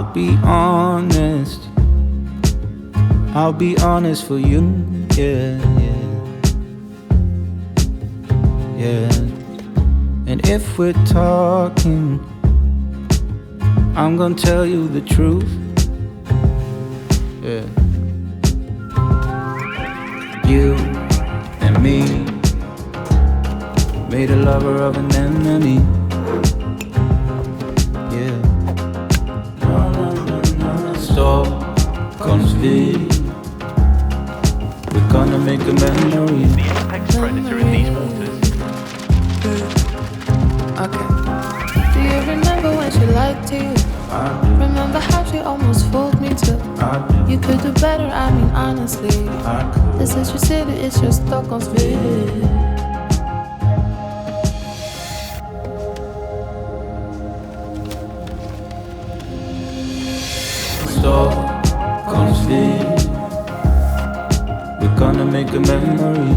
I'll be honest for you, yeah. And if we're talking, I'm gonna tell you the truth, yeah. You and me made a lover of an enemy, yeah. Stockholmsville, we're gonna make a memory. The apex predator in these waters. Okay. Do you remember when she lied to you? Remember how she almost fooled me too? You could do better, I mean honestly. This is your city, it's your Stockholmsville. Stockholmsville, we're gonna make a memory,